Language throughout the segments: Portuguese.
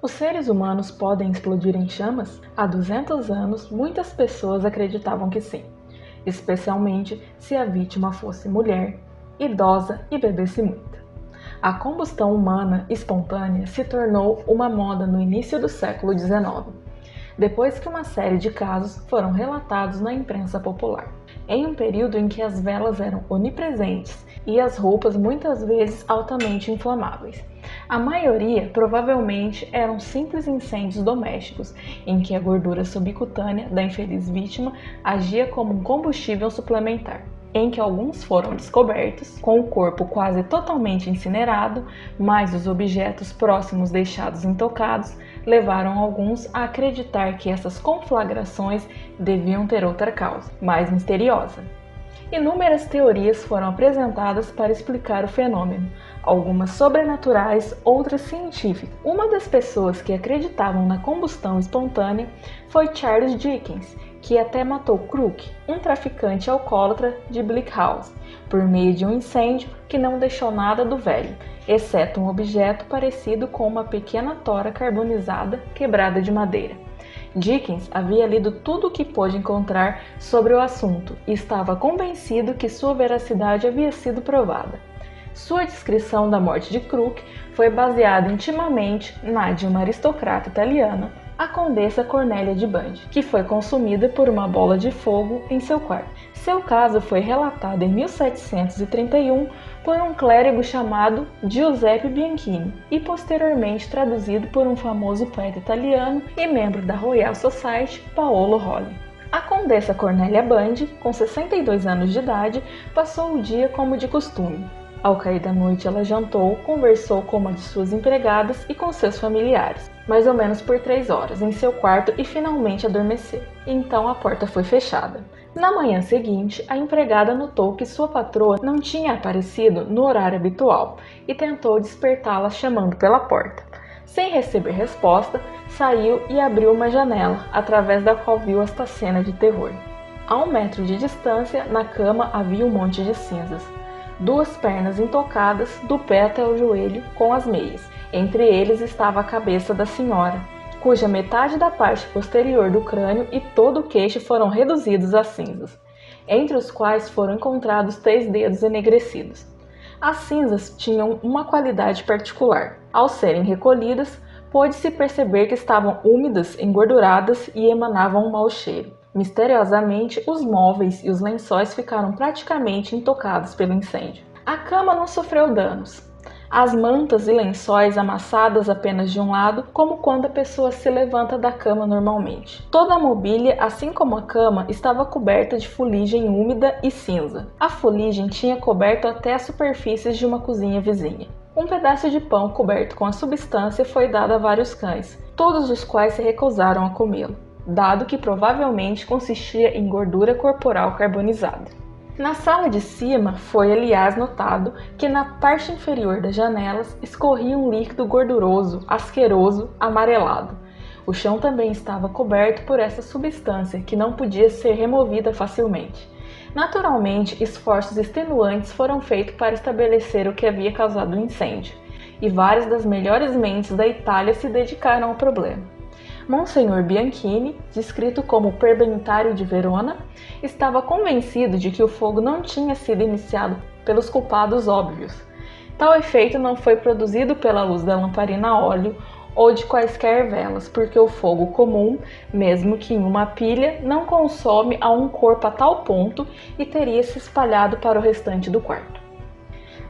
Os seres humanos podem explodir em chamas? Há 200 anos, muitas pessoas acreditavam que sim, especialmente se a vítima fosse mulher, idosa e bebesse muito. A combustão humana espontânea se tornou uma moda no início do século XIX, depois que uma série de casos foram relatados na imprensa popular, em um período em que as velas eram onipresentes e as roupas muitas vezes altamente inflamáveis. A maioria provavelmente eram simples incêndios domésticos, em que a gordura subcutânea da infeliz vítima agia como um combustível suplementar, em que alguns foram descobertos, com o corpo quase totalmente incinerado, mas os objetos próximos deixados intocados levaram alguns a acreditar que essas conflagrações deviam ter outra causa, mais misteriosa. Inúmeras teorias foram apresentadas para explicar o fenômeno, algumas sobrenaturais, outras científicas. Uma das pessoas que acreditavam na combustão espontânea foi Charles Dickens, que até matou Crook, um traficante alcoólatra de Bleak House, por meio de um incêndio que não deixou nada do velho, exceto um objeto parecido com uma pequena tora carbonizada quebrada de madeira. Dickens havia lido tudo o que pôde encontrar sobre o assunto e estava convencido que sua veracidade havia sido provada. Sua descrição da morte de Crook foi baseada intimamente na de uma aristocrata italiana, a Condessa Cornélia de Bandi, que foi consumida por uma bola de fogo em seu quarto. Seu caso foi relatado em 1731 por um clérigo chamado Giuseppe Bianchini e posteriormente traduzido por um famoso poeta italiano e membro da Royal Society, Paolo Rolli. A Condessa Cornélia Bandi, com 62 anos de idade, passou o dia como de costume. Ao cair da noite, ela jantou, conversou com uma de suas empregadas e com seus familiares, mais ou menos por 3 horas, em seu quarto e finalmente adormeceu. Então a porta foi fechada. Na manhã seguinte, a empregada notou que sua patroa não tinha aparecido no horário habitual e tentou despertá-la chamando pela porta. Sem receber resposta, saiu e abriu uma janela, através da qual viu esta cena de terror. A 1 metro de distância, na cama havia um monte de cinzas. 2 pernas intocadas, do pé até o joelho, com as meias. Entre eles estava a cabeça da senhora, cuja metade da parte posterior do crânio e todo o queixo foram reduzidos a cinzas, entre os quais foram encontrados 3 dedos enegrecidos. As cinzas tinham uma qualidade particular. Ao serem recolhidas, pôde-se perceber que estavam úmidas, engorduradas e emanavam um mau cheiro. Misteriosamente, os móveis e os lençóis ficaram praticamente intocados pelo incêndio. A cama não sofreu danos. As mantas e lençóis amassadas apenas de um lado, como quando a pessoa se levanta da cama normalmente. Toda a mobília, assim como a cama, estava coberta de fuligem úmida e cinza. A fuligem tinha coberto até as superfícies de uma cozinha vizinha. Um pedaço de pão coberto com a substância foi dado a vários cães, todos os quais se recusaram a comê-lo, dado que provavelmente consistia em gordura corporal carbonizada. Na sala de cima foi, aliás, notado que na parte inferior das janelas escorria um líquido gorduroso, asqueroso, amarelado. O chão também estava coberto por essa substância que não podia ser removida facilmente. Naturalmente, esforços extenuantes foram feitos para estabelecer o que havia causado o incêndio, e várias das melhores mentes da Itália se dedicaram ao problema. Monsenhor Bianchini, descrito como perbentário de Verona, estava convencido de que o fogo não tinha sido iniciado pelos culpados óbvios. Tal efeito não foi produzido pela luz da lamparina a óleo ou de quaisquer velas, porque o fogo comum, mesmo que em uma pilha, não consome a um corpo a tal ponto e teria se espalhado para o restante do quarto.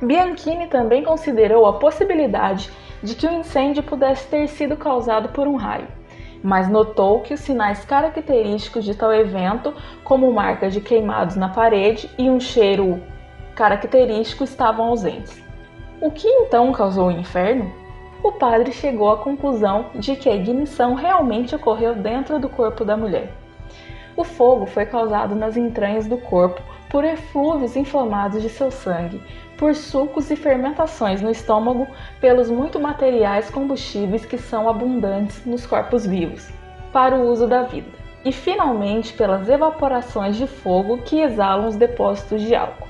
Bianchini também considerou a possibilidade de que o incêndio pudesse ter sido causado por um raio, mas notou que os sinais característicos de tal evento, como marcas de queimados na parede e um cheiro característico, estavam ausentes. O que então causou o inferno? O padre chegou à conclusão de que a ignição realmente ocorreu dentro do corpo da mulher. O fogo foi causado nas entranhas do corpo por eflúvios inflamados de seu sangue, por sucos e fermentações no estômago, pelos muito materiais combustíveis que são abundantes nos corpos vivos, para o uso da vida, e finalmente pelas evaporações de fogo que exalam os depósitos de álcool,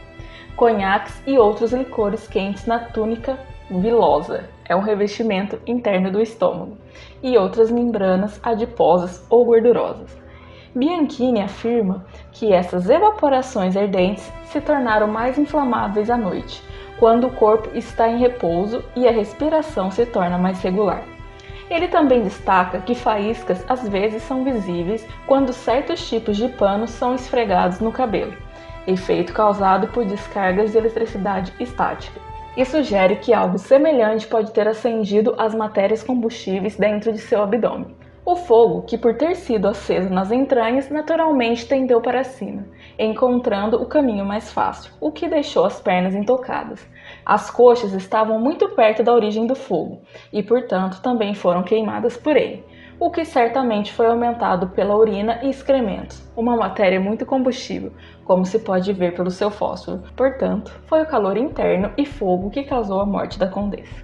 conhaques e outros licores quentes na túnica vilosa. é um revestimento interno do estômago, e outras membranas adiposas ou gordurosas. Bianchini afirma que essas evaporações ardentes se tornaram mais inflamáveis à noite, quando o corpo está em repouso e a respiração se torna mais regular. Ele também destaca que faíscas às vezes são visíveis quando certos tipos de panos são esfregados no cabelo, efeito causado por descargas de eletricidade estática, e sugere que algo semelhante pode ter acendido as matérias combustíveis dentro de seu abdômen. O fogo, que por ter sido aceso nas entranhas, naturalmente tendeu para cima, encontrando o caminho mais fácil, o que deixou as pernas intocadas. As coxas estavam muito perto da origem do fogo e, portanto, também foram queimadas por ele, o que certamente foi aumentado pela urina e excrementos, uma matéria muito combustível, como se pode ver pelo seu fósforo. Portanto, foi o calor interno e fogo que causou a morte da condessa.